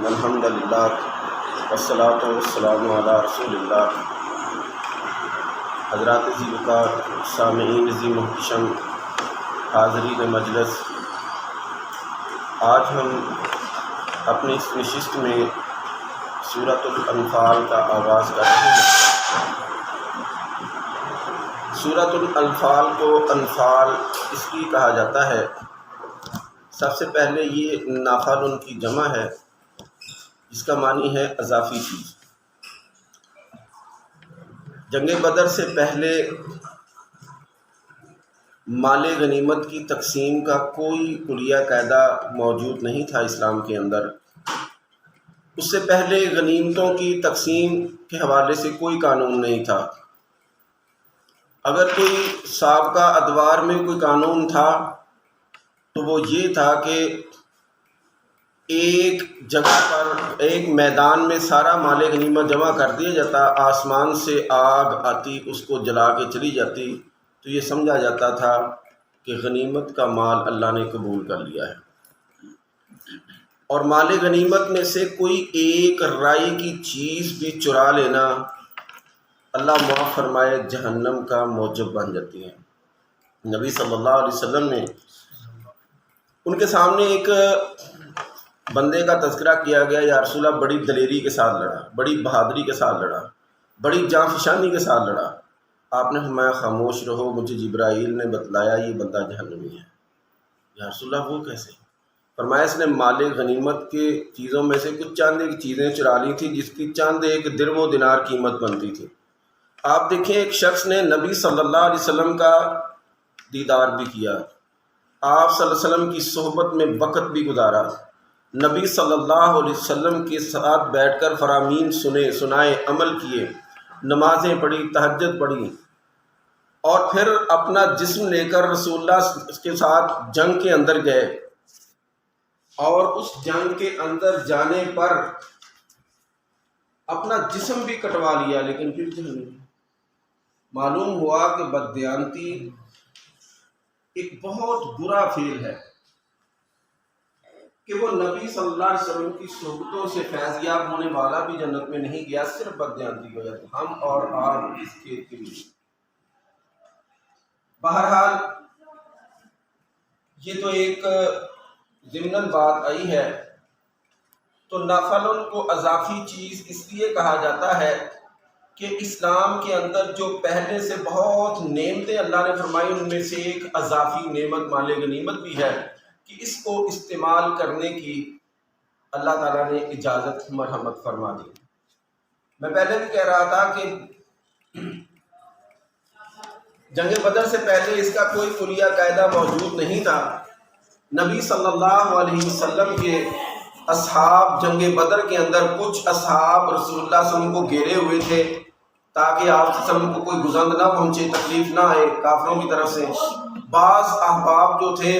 الحمد للہ والصلاۃ والسلام علی رسول اللہ۔ حضرات ذی وقار، سامعین ذی محتشم، حاضرین مجلس، آج ہم اپنی اس نشست میں سورۃ الانفال کا آغاز کر رہے ہیں۔ سورۃ الانفال کو انفال اس لیے کہا جاتا ہے، سب سے پہلے یہ نافل کی جمع ہے، جس کا معنی ہے اضافی چیز۔ جنگ بدر سے پہلے مال غنیمت کی تقسیم کا کوئی کلیہ قاعدہ موجود نہیں تھا اسلام کے اندر۔ اس سے پہلے غنیمتوں کی تقسیم کے حوالے سے کوئی قانون نہیں تھا۔ اگر کوئی سابقہ ادوار میں کوئی قانون تھا تو وہ یہ تھا کہ ایک جگہ پر ایک میدان میں سارا مال غنیمت جمع کر دیا جاتا، آسمان سے آگ آتی، اس کو جلا کے چلی جاتی، تو یہ سمجھا جاتا تھا کہ غنیمت کا مال اللہ نے قبول کر لیا ہے۔ اور مال غنیمت میں سے کوئی ایک رائی کی چیز بھی چرا لینا، اللہ معاف فرمائے، جہنم کا موجب بن جاتی ہے۔ نبی صلی اللہ علیہ وسلم نے ان کے سامنے ایک بندے کا تذکرہ کیا گیا، یا رسول اللہ بڑی دلیری کے ساتھ لڑا، بڑی بہادری کے ساتھ لڑا، بڑی جاں فشانی کے ساتھ لڑا۔ آپ نے فرمایا خاموش رہو، مجھے جبرائیل نے بتلایا یہ بندہ جہنمی ہے۔ یا رسول اللہ وہ کیسے؟ فرمایا اس نے مال غنیمت کے چیزوں میں سے کچھ چاند ایک چیزیں چرا لی تھی، جس کی چاند ایک درم و دینار قیمت بنتی تھی۔ آپ دیکھیں ایک شخص نے نبی صلی اللہ علیہ وسلم کا دیدار بھی کیا، آپ صلی اللہ علیہ وسلم کی صحبت میں وقت بھی گزارا، نبی صلی اللہ علیہ وسلم کے ساتھ بیٹھ کر فرامین سنائے، عمل کیے، نمازیں پڑھی، تہجد پڑھی، اور پھر اپنا جسم لے کر رسول اللہ کے ساتھ جنگ کے اندر گئے، اور اس جنگ کے اندر جانے پر اپنا جسم بھی کٹوا لیا، لیکن پھر جہنم۔ معلوم ہوا کہ بددیانتی ایک بہت برا فعل ہے کہ وہ نبی صلی اللہ علیہ وسلم کی صحبتوں سے فیض یاب ہونے والا بھی جنت میں نہیں گیا، صرف بددیانتی کی وجہ سے۔ ہم اور آپ اس کھیت کے لیے بہرحال یہ تو ایک ضمناً بات آئی ہے۔ تو نافل کو اضافی چیز اس لیے کہا جاتا ہے کہ اسلام کے اندر جو پہلے سے بہت نعمتیں اللہ نے فرمائی، ان میں سے ایک اضافی نعمت مال غنیمت بھی ہے، کہ اس کو استعمال کرنے کی اللہ تعالیٰ نے اجازت مرحمت فرما دی۔ میں پہلے بھی کہہ رہا تھا کہ جنگ بدر سے پہلے اس کا کوئی کلیہ قاعدہ موجود نہیں تھا۔ نبی صلی اللہ علیہ وسلم کے اصحاب جنگ بدر کے اندر کچھ اصحاب رسول اللہ صلی اللہ علیہ وسلم کو گھیرے ہوئے تھے تاکہ آپ صلی اللہ علیہ وسلم کو کوئی گزند نہ پہنچے، تکلیف نہ آئے کافروں کی طرف سے۔ بعض احباب جو تھے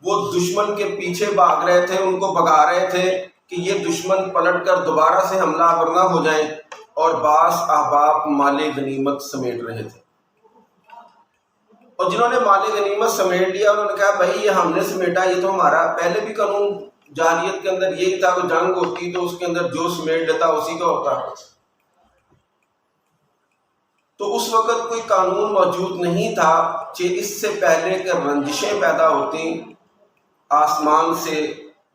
وہ دشمن کے پیچھے بھاگ رہے تھے، ان کو بھگا رہے تھے کہ یہ دشمن پلٹ کر دوبارہ سے حملہ آور نہ ہو جائیں، اور بعض احباب مال غنیمت سمیٹ رہے تھے۔ اور جنہوں نے مال غنیمت سمیٹ لیا، انہوں نے کہا بھائی یہ ہم نے سمیٹا، یہ تو ہمارا پہلے بھی قانون جاہلیت کے اندر یہی تھا کہ جنگ ہوتی تو اس کے اندر جو سمیٹ لیتا اسی کا ہوتا۔ تو اس وقت کوئی قانون موجود نہیں تھا کہ اس سے پہلے کہ رنجشیں پیدا ہوتی، آسمان سے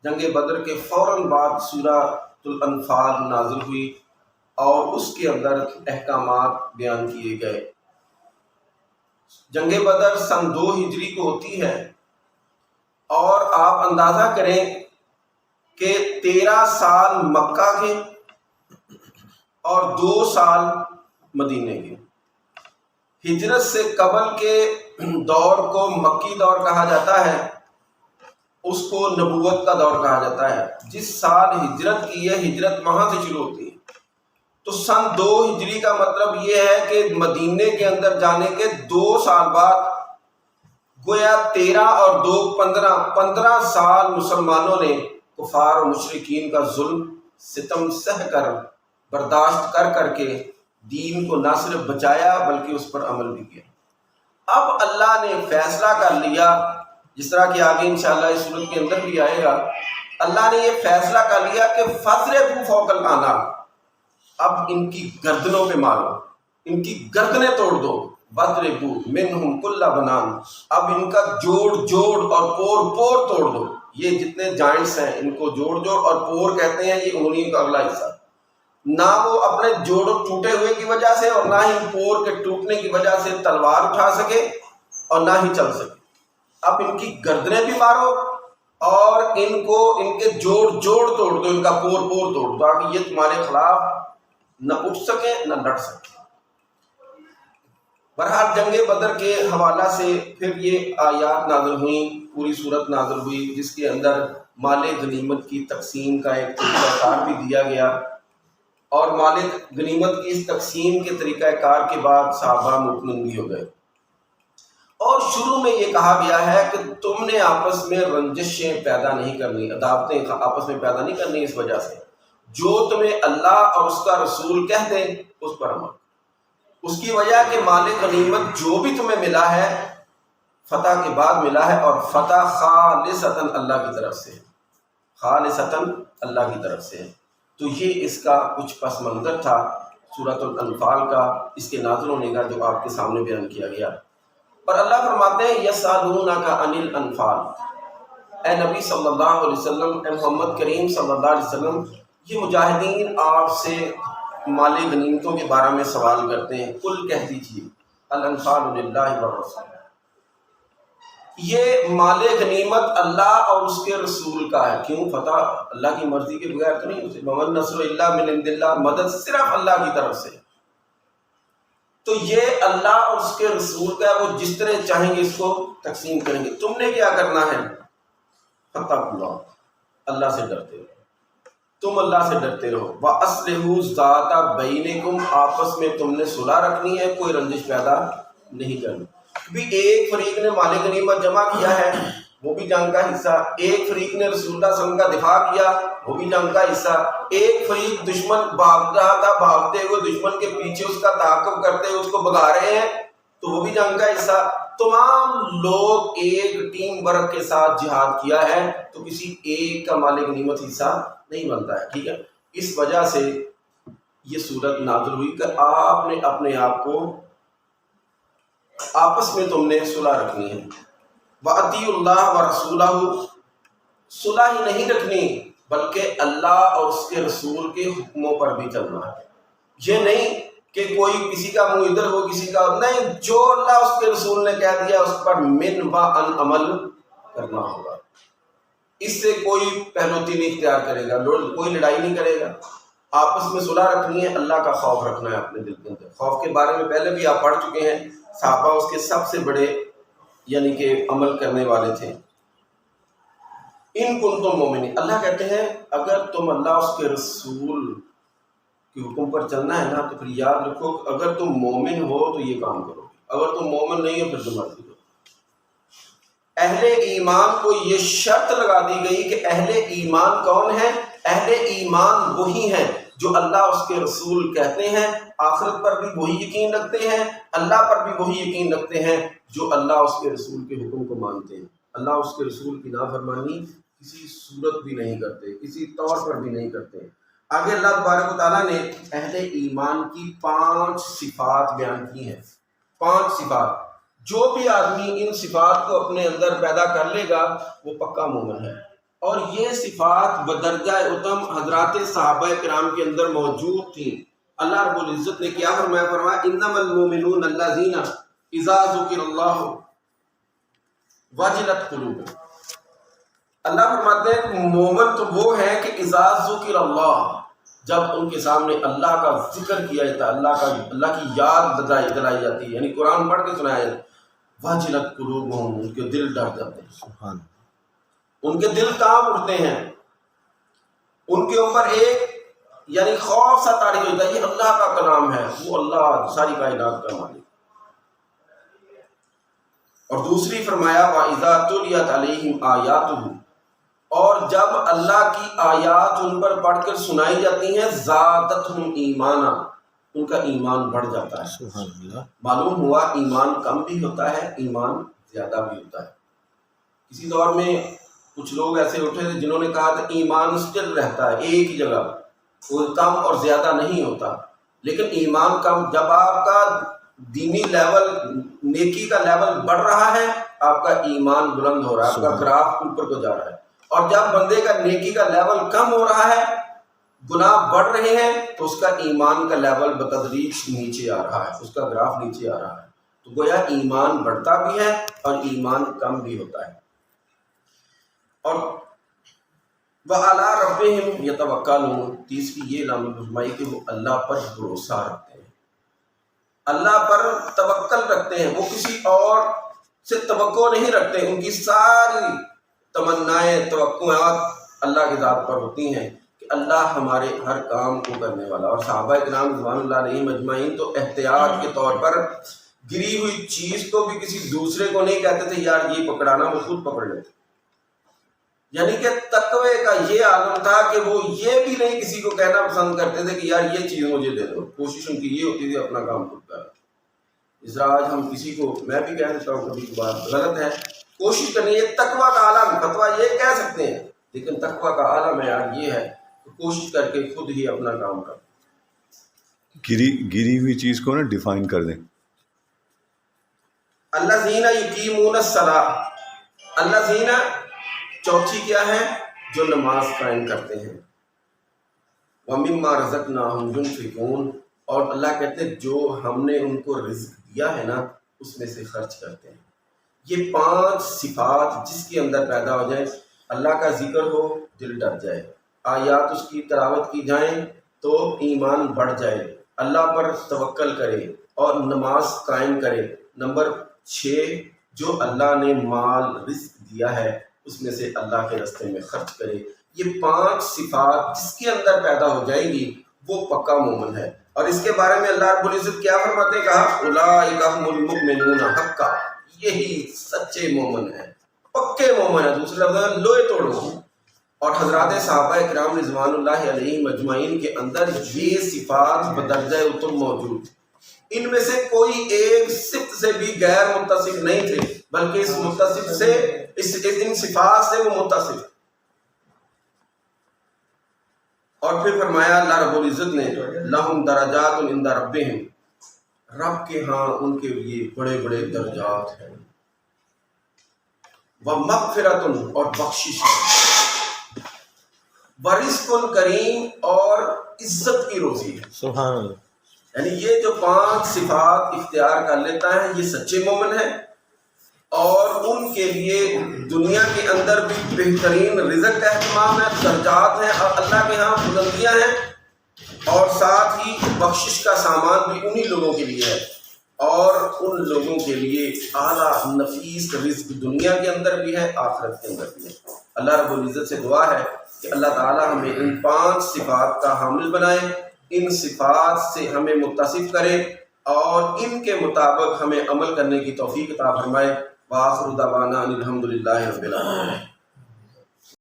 جنگ بدر کے فوراً بعد سورۃ الانفال نازل ہوئی، اور اس کے اندر احکامات بیان کیے گئے۔ جنگ بدر سن 2 ہجری کو ہوتی ہے، اور آپ اندازہ کریں کہ 13 سال مکہ کے اور 2 سال مدینے کے۔ ہجرت سے قبل کے دور کو مکی دور کہا جاتا ہے، اس کو نبوت کا دور کہا جاتا ہے۔ جس سال ہجرت کی ہے، ہجرت وہاں سے شروع ہوتی ہے۔ تو سن 2 ہجری کا مطلب یہ ہے کہ مدینے کے اندر جانے کے 2 سال بعد، گویا 13 اور 2 15 سال مسلمانوں نے کفار و مشرکین کا ظلم ستم سہ کر برداشت کر کے دین کو نہ صرف بچایا بلکہ اس پر عمل بھی کیا۔ اب اللہ نے فیصلہ کر لیا، جس طرح کہ آگے انشاءاللہ اس صورت کے اندر بھی آئے گا، اللہ نے یہ فیصلہ کر لیا کہ فضربوا فوق العناق، اب ان کی گردنوں پہ مارو، ان کی گردنیں توڑ دو، وَاضْرِبُوا مِنْهُمْ كُلَّ بَنَانٍ، اب ان کا جوڑ جوڑ اور پور پور توڑ دو، یہ جتنے جوائنٹس ہیں ان کو جوڑ جوڑ، اور پور کہتے ہیں یہ انگلیوں کا اگلا حصہ، نہ وہ اپنے جوڑوں ٹوٹے ہوئے کی وجہ سے اور نہ ہی پور کے ٹوٹنے کی وجہ سے تلوار اٹھا سکے اور نہ ہی چل سکے، اب ان کی گردنیں بھی مارو اور ان کو ان کے جوڑ جوڑ توڑ دو، ان کا پور پور توڑ دو، تاکہ یہ تمہارے خلاف نہ اٹھ سکے نہ لڑ سکے۔ بہرحال جنگ بدر کے حوالہ سے پھر یہ آیات نازل ہوئیں، پوری صورت نازل ہوئی، جس کے اندر مال غنیمت کی تقسیم کا ایک طریقہ کار بھی دیا گیا، اور مال غنیمت کی اس تقسیم کے طریقہ کار کے بعد صحابہ مطمئن بھی ہو گئے، اور شروع میں یہ کہا گیا ہے کہ تم نے آپس میں رنجشیں پیدا نہیں کرنی، عداوتیں آپس میں پیدا نہیں کرنی، اس وجہ سے جو تمہیں اللہ اور اس کا رسول کہہ دیں اس پر عمل، اس کی وجہ کہ مال غنیمت جو بھی تمہیں ملا ہے فتح کے بعد ملا ہے، اور فتح خالصتاً اللہ کی طرف سے، خالصتاً اللہ کی طرف سے۔ تو یہ اس کا کچھ پس منظر تھا سورۃ الانفال کا، اس کے نازل ہونے کا، جو آپ کے سامنے بیان کیا گیا۔ اور اللہ فرماتے ہیں یسألونک عن الانفال، اے نبی صلی اللہ علیہ وسلم، اے محمد کریم صلی اللہ علیہ وسلم، یہ مجاہدین آپ سے مال غنیمتوں کے بارے میں سوال کرتے ہیں، قل کہہ دیجیے الانفال للہ والرسول، یہ مال غنیمت اللہ اور اس کے رسول کا ہے۔ کیوں؟ فتح اللہ کی مرضی کے بغیر تو نہیں ہوتی، وَمَا النَّصْرُ إِلَّا مِنْ عِنْدِ اللَّهِ، مدد صرف اللہ کی طرف سے، تو یہ اللہ اور اس کے رسول کا ہے، وہ جس طرح چاہیں گے اس کو تقسیم کریں گے۔ تم نے کیا کرنا ہے؟ فَاتَّقُوا اللَّهَ، اللہ سے ڈرتے رہو، تم اللہ سے ڈرتے رہو، وَأَصْلِحُوا ذَاتَ بَيْنِكُمْ، آپس میں تم نے صلح رکھنی ہے، کوئی رنجش پیدا نہیں کرنی۔ بھی ایک فریق نے مال غنیمت جمع کیا ہے، وہ بھی جنگ کا حصہ، ایک فریق نے رسول اللہ صلی اللہ علیہ وسلم کا دفاع کیا، وہ بھی جنگ کا حصہ، ایک فریق دشمن بھاگ رہا تھا، بھاگتے ہوئے دشمن کے پیچھے اس کا تعاقب کرتے ہوئے اس کو بھگا رہے ہیں، تو وہ بھی جنگ کا حصہ۔ تمام لوگ ایک ٹیم ورک کے ساتھ جہاد کیا ہے، تو کسی ایک کا مال غنیمت حصہ نہیں بنتا ہے، ٹھیک ہے۔ اس وجہ سے یہ صورت نازل ہوئی کہ آپ نے اپنے آپ کو آپس میں تم نے صلح رکھنی ہے۔ وَأَطِیعُوا اللَّهَ وَرَسُولَهُ، صلح ہی نہیں رکھنی بلکہ اللہ اور اس کے رسول کے حکموں پر بھی چلنا ہے۔ یہ نہیں کہ کوئی کسی کا منہ ادھر ہو کسی کا نہیں، جو اللہ اس کے رسول نے کہہ دیا اس پر من و ان عمل کرنا ہوگا، اس سے کوئی پہلوتی نہیں اختیار کرے گا، کوئی لڑائی نہیں کرے گا، آپس میں صلح رکھنی ہے، اللہ کا خوف رکھنا ہے اپنے دل کے اندر۔ خوف کے بارے میں پہلے بھی آپ پڑھ چکے ہیں، صحابہ اس کے سب سے بڑے یعنی کہ عمل کرنے والے تھے۔ ان کنتم مومنین، اللہ کہتے ہیں اگر تم اللہ اس کے رسول کے حکم پر چلنا ہے نا، تو پھر یاد رکھو کہ اگر تم مومن ہو تو یہ کام کرو، اگر تم مومن نہیں ہو پھر تم مرضی کرو۔ اہل ایمان کو یہ شرط لگا دی گئی کہ اہل ایمان کون ہے؟ اہل ایمان وہی ہیں جو اللہ اس کے رسول کہتے ہیں، آخرت پر بھی وہی یقین رکھتے ہیں، اللہ پر بھی وہی یقین رکھتے ہیں، جو اللہ اس کے رسول کے حکم کو مانتے ہیں، اللہ اس کے رسول کی نافرمانی کسی صورت بھی نہیں کرتے، کسی طور پر بھی نہیں کرتے۔ آگے اللہ تبارک و تعالیٰ نے اہل ایمان کی 5 صفات بیان کی ہیں، 5 صفات، جو بھی آدمی ان صفات کو اپنے اندر پیدا کر لے گا وہ پکا مومن ہے۔ اور یہ صفات بدرجہ اتم حضرات صحابہ کرام کے اندر موجود تھیں۔ اللہ رب العزت نے کیا فرمایا؟ انما المؤمنون الذین اذا ذکر اللہ وجلت قلوبهم۔ اللہ فرماتے ہیں کہ مومن تو وہ ہے کہ اذا ذکر اللہ، جب ان کے سامنے اللہ کا ذکر کیا جاتا ہے، اللہ کی یاد دلائی جاتی ہے، یعنی قرآن پڑھ کے سنایا جاتا ہے، وجلت قلوبهم، ان کے دل ڈر جاتے ہیں، سبحان، ان کے دل کانپ اٹھتے ہیں، ان کے اوپر ایک یعنی خوف سا طاری ہوتا ہے، یہ اللہ کا کلام ہے، وہ اللہ ساری کائنات کا مالک۔ اور دوسری فرمایا وَإِذَا تُلِيَتْ عَلَيْهِمْ آيَاتُهُ، اور جب اللہ کی آیات ان پر پڑھ کر سنائی جاتی ہیں، زَادَتْهُمْ ایمانا، ان کا ایمان بڑھ جاتا ہے۔ سبحان اللہ، معلوم ہوا ایمان کم بھی ہوتا ہے، ایمان زیادہ بھی ہوتا ہے۔ کسی دور میں کچھ لوگ ایسے اٹھے تھے جنہوں نے کہا تھا ایمان اسٹل رہتا ہے ایک ہی جگہ، وہ کم اور زیادہ نہیں ہوتا، لیکن ایمان کم، جب آپ کا دینی لیول، نیکی کا لیول بڑھ رہا ہے، آپ کا ایمان بلند ہو رہا ہے، آپ کا گراف اوپر کو جا رہا ہے، اور جب بندے کا نیکی کا لیول کم ہو رہا ہے، گناہ بڑھ رہے ہیں، تو اس کا ایمان کا لیول بتدریج نیچے آ رہا ہے، اس کا گراف نیچے آ رہا ہے، تو گویا ایمان بڑھتا بھی ہے اور ایمان کم بھی ہوتا ہے۔ اور وَعَلَىٰ رَبِّهِمْ يَتَوَكَّلُونَ، تیسری یہ علامت فرمائی کہ وہ اللہ پر بھروسہ رکھتے ہیں، اللہ پر توکل رکھتے ہیں، وہ کسی اور سے توقع نہیں رکھتے، ان کی ساری تمنائیں توقعات اللہ کی ذات پر ہوتی ہیں کہ اللہ ہمارے ہر کام کو کرنے والا۔ اور صحابہ کرام رضوان اللہ علیہم اجمعین تو احتیاط کے طور پر گری ہوئی چیز کو بھی کسی دوسرے کو نہیں کہتے تھے یار یہ پکڑانا، وہ خود پکڑ لیتے، یعنی کہ تقوی کا یہ عالم تھا کہ وہ یہ بھی نہیں کسی کو کہنا پسند کرتے تھے کہ یار یہ چیز مجھے دے دو، کوشش ان کی یہ ہوتی تھی اپنا کام خود کر۔ اس طرح آج ہم کسی کو، میں بھی کہہ دیتا ہوں کبھی کبھار، غلط ہے، کوشش کرنی ہے، تقوی کا عالم، فتویٰ یہ کہہ سکتے ہیں لیکن تقوی کا عالم ہے یار یہ ہے، تو کوشش کر کے خود ہی اپنا کام کر۔ گری ہوئی چیز کو نا ڈیفائن کر دیں۔ الذین یقیمون الصلاۃ، الذین چوتھی کیا ہے؟ جو نماز قائم کرتے ہیں، وَمِمَّا رَزَقْنَاهُمْ يُنْفِقُونَ، اور اللہ کہتے ہیں جو ہم نے ان کو رزق دیا ہے نا اس میں سے خرچ کرتے ہیں۔ یہ 5 صفات جس کے اندر پیدا ہو جائیں، اللہ کا ذکر ہو دل ڈر جائے، آیات اس کی تلاوت کی جائیں تو ایمان بڑھ جائے، اللہ پر توکل کرے اور نماز قائم کرے۔ نمبر 6، جو اللہ نے مال رزق دیا ہے اس میں سے اللہ کے راستے میں خرچ کرے۔ یہ 5 صفات جس کے اندر پیدا ہو جائیں گی وہ پکا مومن ہے۔ اور اس کے بارے میں اللہ رب العزت کیا فرماتے ہیں؟ کہا اولئک هم المؤمنون حقا، یہی سچے مومن ہیں، پکے مومن ہیں، دوسرے لفظ میں لوہے توڑ مومن۔ اور حضرات صحابہ کرام رضوان اللہ علیہم اجمعین کے اندر یہ صفات بدرجہ اتم موجود، ان میں سے کوئی ایک صفت سے بھی غیر متصف نہیں تھے، بلکہ اس متصف سے ان صفات سے وہ متصف۔ اور پھر فرمایا اللہ رب العزت نے لہم درجات عند ربہم، رب کے ہاں ان کے لیے بڑے بڑے درجات ہیں، ومغفرۃ، اور بخشش ہے، ورزق کریم، اور عزت کی روزی ہے۔ سبحان اللہ۔ یعنی یہ جو 5 صفات اختیار کر لیتا ہے یہ سچے مومن ہیں، اور ان کے لیے دنیا کے اندر بھی بہترین رزق کا اہتمام ہے، درجات ہیں اور اللہ کے ہاں بلندیاں ہیں، اور ساتھ ہی بخشش کا سامان بھی انہی لوگوں کے لیے ہے، اور ان لوگوں کے لیے اعلیٰ نفیس رزق دنیا کے اندر بھی ہے، آخرت کے اندر بھی ہے۔ اللہ رب العزت سے دعا ہے کہ اللہ تعالی ہمیں ان 5 صفات کا حامل بنائے، ان صفات سے ہمیں متصف کرے اور ان کے مطابق ہمیں عمل کرنے کی توفیق عطا فرمائے۔ وآخر دعوانا ان الحمد للہ رب العالمین۔